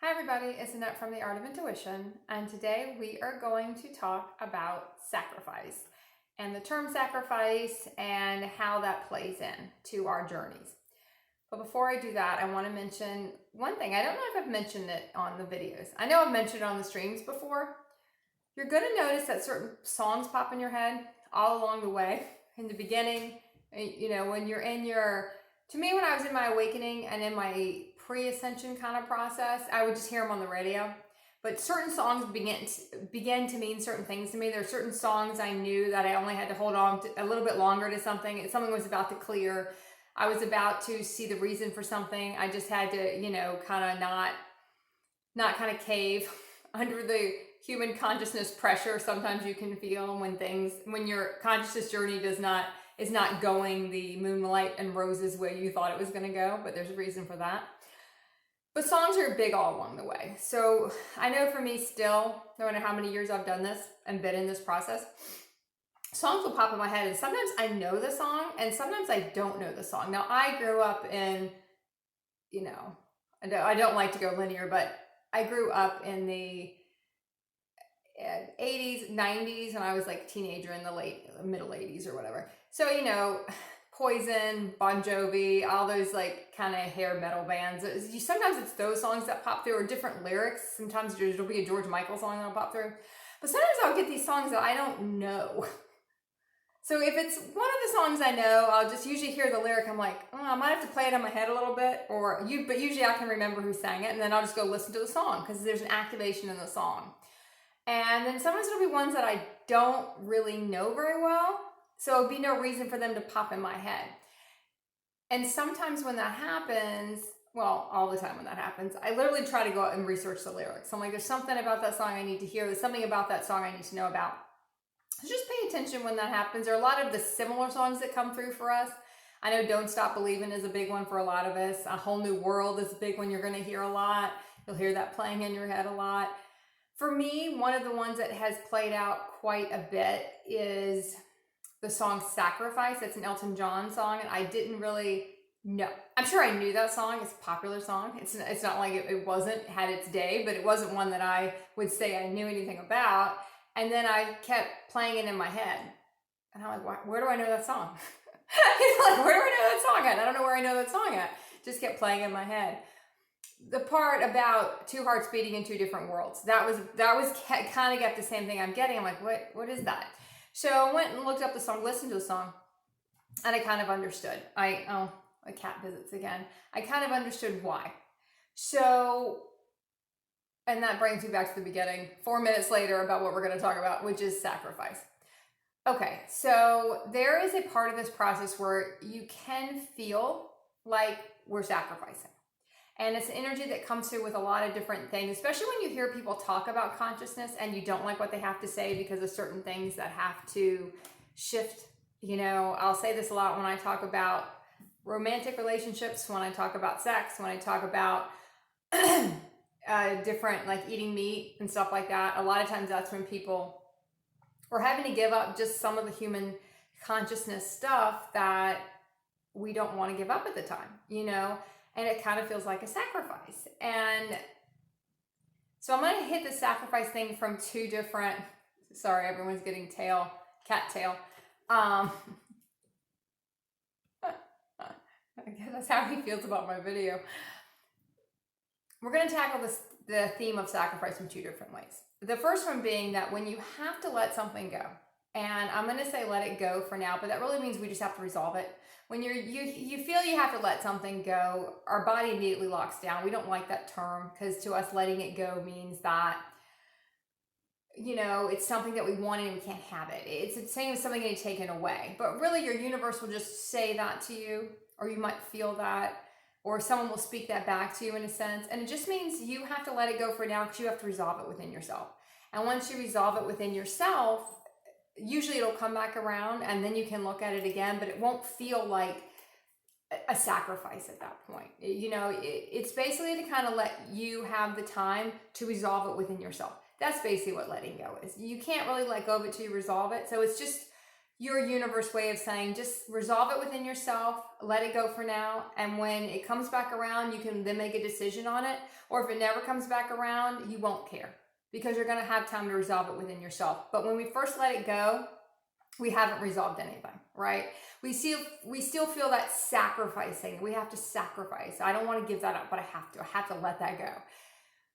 Hi everybody, it's Annette from The Art of Intuition, and today we are going to talk about sacrifice and the term sacrifice and how that plays in to our journeys. But before I do that, I want to mention one thing. I don't know if I've mentioned it on the videos. I know I've mentioned it on the streams before. You're going to notice that certain songs pop in your head all along the way. In the beginning, when you're in your, to me, when I was in my awakening and in my pre-ascension kind of process, I would just hear them on the radio. But certain songs began to mean certain things to me. There are certain songs I knew that I only had to hold on to a little bit longer to something. Something was about to clear. I was about to see the reason for something. I just had to, kind of not kind of cave under the human consciousness pressure sometimes you can feel when your consciousness journey is not going the moonlight and roses way you thought it was going to go, but there's a reason for that. But songs are big all along the way. So I know for me still, no matter how many years I've done this and been in this process, songs will pop in my head, and sometimes I know the song and sometimes I don't know the song. Now I grew up in, I don't like to go linear, but I grew up in the 80s, 90s, when I was like a teenager, in the middle 80s or whatever. So, Poison, Bon Jovi, all those like kind of hair metal bands. Sometimes it's those songs that pop through, or different lyrics. Sometimes there'll be a George Michael song that'll pop through. But sometimes I'll get these songs that I don't know. So if it's one of the songs I know, I'll just usually hear the lyric. I'm like, I might have to play it in my head a little bit, but usually I can remember who sang it, and then I'll just go listen to the song because there's an activation in the song. And then sometimes it'll be ones that I don't really know very well, so it'll be no reason for them to pop in my head. And sometimes when that happens, well, all the time when that happens, I literally try to go out and research the lyrics. I'm like, there's something about that song I need to hear. There's something about that song I need to know about. So just pay attention when that happens. There are a lot of the similar songs that come through for us. I know Don't Stop Believing is a big one for a lot of us. A Whole New World is a big one you're going to hear a lot. You'll hear that playing in your head a lot. For me, one of the ones that has played out quite a bit is the song Sacrifice. It's an Elton John song, and I didn't really know. I'm sure I knew that song. It's a popular song. It's not like it had its day, but it wasn't one that I would say I knew anything about. And then I kept playing it in my head. And I'm like, where do I know that song? Like, where do I know that song at? I don't know where I know that song at. Just kept playing in my head. The part about two hearts beating in two different worlds, that was kind of got the same thing I'm getting. I'm like, what is that? So I went and looked up the song, listened to the song, and I kind of understood. A cat visits again. I kind of understood why. So, and that brings me back to the beginning, 4 minutes later, about what we're going to talk about, which is sacrifice. Okay, so there is a part of this process where you can feel like we're sacrificing. And it's an energy that comes through with a lot of different things, especially when you hear people talk about consciousness and you don't like what they have to say because of certain things that have to shift. I'll say this a lot when I talk about romantic relationships, when I talk about sex, when I talk about different, like eating meat and stuff like that. A lot of times that's when people are having to give up just some of the human consciousness stuff that we don't want to give up at the time, and it kind of feels like a sacrifice. And so I'm going to hit the sacrifice thing from two different, sorry, everyone's getting cat tail. I guess that's how he feels about my video. We're going to tackle the theme of sacrifice in two different ways. The first one being that when you have to let something go, and I'm going to say let it go for now, but that really means we just have to resolve it. When you feel you have to let something go, our body immediately locks down. We don't like that term because to us letting it go means that, it's something that we want and we can't have it. It's the same as something getting taken away. But really your universe will just say that to you, or you might feel that, or someone will speak that back to you in a sense. And it just means you have to let it go for now because you have to resolve it within yourself. And once you resolve it within yourself, usually it'll come back around and then you can look at it again, but it won't feel like a sacrifice at that point. It's basically to kind of let you have the time to resolve it within yourself. That's basically what letting go is. You can't really let go of it till you resolve it. So it's just your universe way of saying just resolve it within yourself, let it go for now, and when it comes back around, you can then make a decision on it. Or if it never comes back around, you won't care because you're going to have time to resolve it within yourself. But when we first let it go, we haven't resolved anything, right? We still feel that sacrificing. We have to sacrifice. I don't want to give that up, but I have to let that go.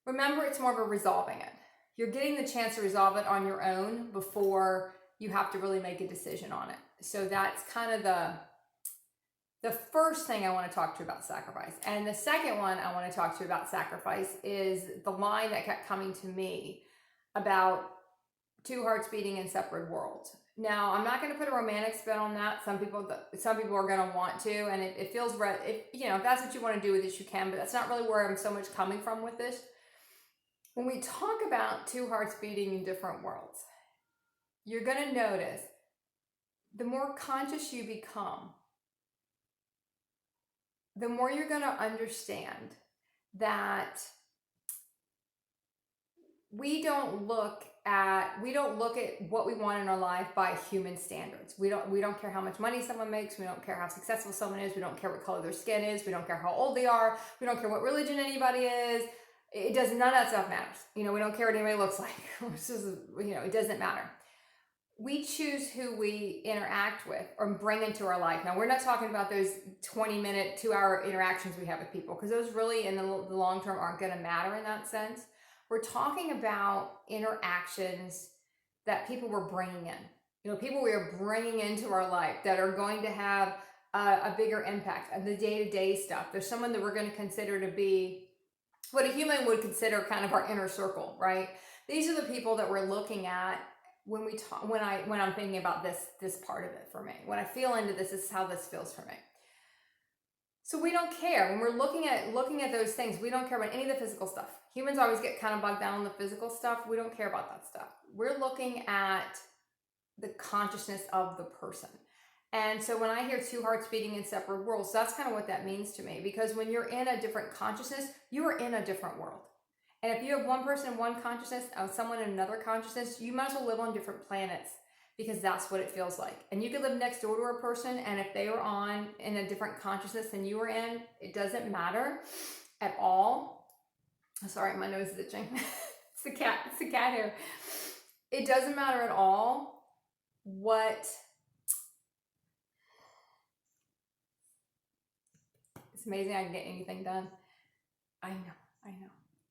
Remember, it's more of a resolving it. You're getting the chance to resolve it on your own before you have to really make a decision on it. So that's kind of the first thing I want to talk to you about sacrifice. And the second one I want to talk to you about sacrifice is the line that kept coming to me about two hearts beating in separate worlds. Now, I'm not going to put a romantic spin on that. Some people are going to want to, and it feels right. If that's what you want to do with this, you can, but that's not really where I'm so much coming from with this. When we talk about two hearts beating in different worlds, you're going to notice the more conscious you become, the more you're going to understand that we don't look at what we want in our life by human standards. We don't care how much money someone makes. We don't care how successful someone is. We don't care what color their skin is. We don't care how old they are. We don't care what religion anybody is. None of that stuff matters. We don't care what anybody looks like. It doesn't matter. We choose who we interact with or bring into our life. Now, we're not talking about those 20-minute, 2-hour interactions we have with people, because those really in the long term aren't going to matter in that sense. We're talking about interactions that people were bringing in. People we are bringing into our life that are going to have a bigger impact on the day-to-day stuff. There's someone that we're going to consider to be what a human would consider kind of our inner circle, right? These are the people that we're looking at when I'm thinking about this part of it for me. When I feel into this is how this feels for me. So we don't care when we're looking at those things. We don't care about any of the physical stuff. Humans always get kind of bogged down on the physical stuff. We don't care about that stuff. We're looking at the consciousness of the person. And so when I hear two hearts beating in separate worlds, that's kind of what that means to me. Because when you're in a different consciousness, you are in a different world. And if you have one person in one consciousness and someone in another consciousness, you might as well live on different planets, because that's what it feels like. And you could live next door to a person, and if they were in a different consciousness than you were in, it doesn't matter at all. Sorry, my nose is itching. It's the cat hair. It doesn't matter at all what. It's amazing I can get anything done. I know.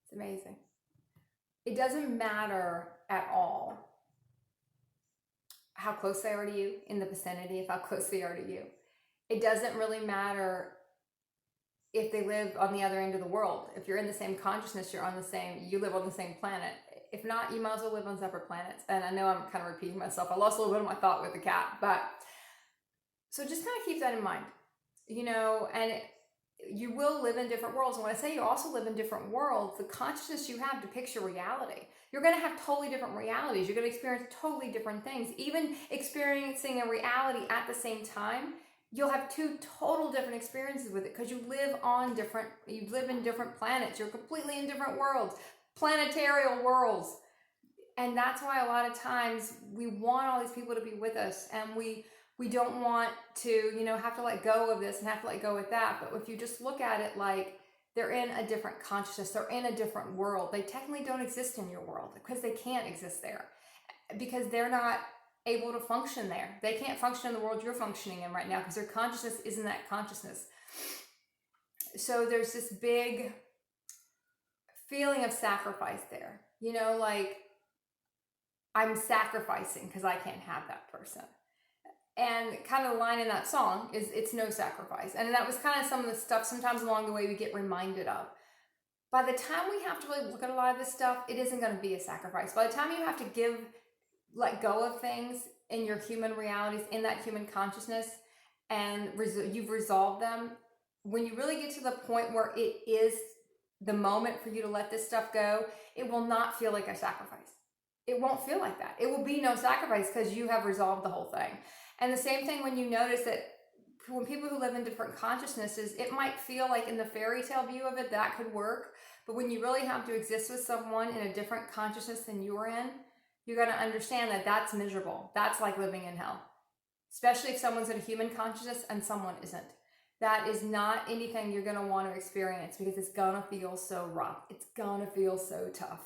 It's amazing. It doesn't matter at all how close they are to you, in the vicinity of how close they are to you. It doesn't really matter if they live on the other end of the world. If you're in the same consciousness, you live on the same planet. If not, you might as well live on separate planets. And I know I'm kind of repeating myself. I lost a little bit of my thought with the cat, but so just kind of keep that in mind, and you will live in different worlds. And when I say you also live in different worlds, the consciousness you have depicts your reality. You're going to have totally different realities. You're going to experience totally different things. Even experiencing a reality at the same time, you'll have two total different experiences with it, because you live in different planets. You're completely in different worlds, planetarial worlds. And that's why a lot of times we want all these people to be with us, and we don't want to, have to let go of this and have to let go of that. But if you just look at it like they're in a different consciousness, they're in a different world. They technically don't exist in your world, because they can't exist there, because they're not able to function there. They can't function in the world you're functioning in right now, because their consciousness isn't that consciousness. So there's this big feeling of sacrifice there, like I'm sacrificing because I can't have that person. And kind of the line in that song is, it's no sacrifice. And that was kind of some of the stuff sometimes along the way we get reminded of. By the time we have to really look at a lot of this stuff, it isn't going to be a sacrifice. By the time you have to let go of things in your human realities, in that human consciousness, and you've resolved them, when you really get to the point where it is the moment for you to let this stuff go, it will not feel like a sacrifice. It won't feel like that. It will be no sacrifice, because you have resolved the whole thing. And the same thing when you notice that when people who live in different consciousnesses, it might feel like in the fairy tale view of it, that could work. But when you really have to exist with someone in a different consciousness than you're in, you got to understand that that's miserable. That's like living in hell. especially if someone's in a human consciousness and someone isn't. That is not anything you're going to want to experience, because it's going to feel so rough. It's going to feel so tough.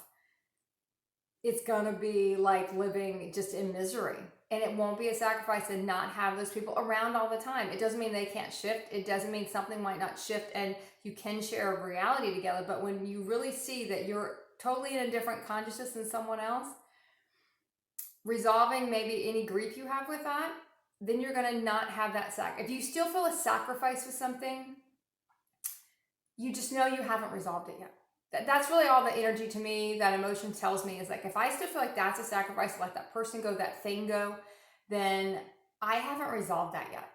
It's going to be like living just in misery. And it won't be a sacrifice to not have those people around all the time. It doesn't mean they can't shift. It doesn't mean something might not shift and you can share a reality together. But when you really see that you're totally in a different consciousness than someone else, resolving maybe any grief you have with that, then you're going to not have that if you still feel a sacrifice with something, you just know you haven't resolved it yet. That's really all the energy to me, that emotion tells me, is like, if I still feel like that's a sacrifice, let that person go, that thing go, then I haven't resolved that yet.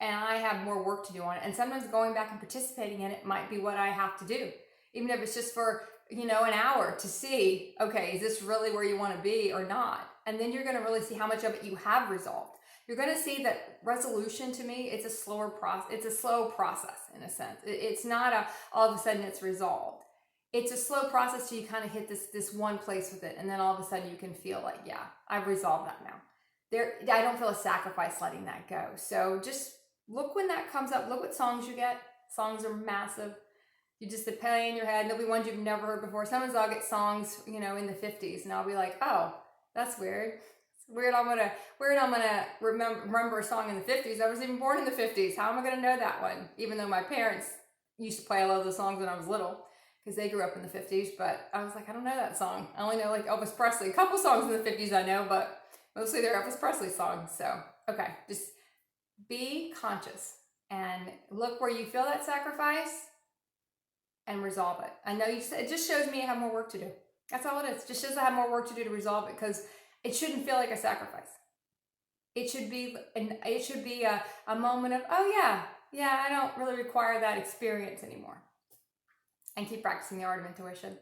And I have more work to do on it. And sometimes going back and participating in it might be what I have to do. Even if it's just for, an hour, to see, okay, is this really where you want to be or not? And then you're going to really see how much of it you have resolved. You're going to see that resolution, to me, it's a slower process. It's a slow process in a sense. It's not all of a sudden it's resolved. It's a slow process till you kind of hit this one place with it. And then all of a sudden you can feel like, yeah, I've resolved that now. I don't feel a sacrifice letting that go. So just look when that comes up. Look what songs you get. Songs are massive. You just play in your head. There'll be ones you've never heard before. Sometimes I'll get songs, in the 50s, and I'll be like, oh, that's weird. It's weird. I'm gonna remember a song in the 50s. I was even born in the 50s. How am I gonna know that one? Even though my parents used to play a lot of those songs when I was little, because they grew up in the 50s. But I was like, I don't know that song. I only know like Elvis Presley. A couple songs in the 50s I know, but mostly they're Elvis Presley songs. So, okay, just be conscious and look where you feel that sacrifice and resolve it. I know it just shows me I have more work to do. That's all it is. It just shows I have more work to do to resolve it, because it shouldn't feel like a sacrifice. It should be a moment of, oh yeah, I don't really require that experience anymore. And keep practicing the art of intuition.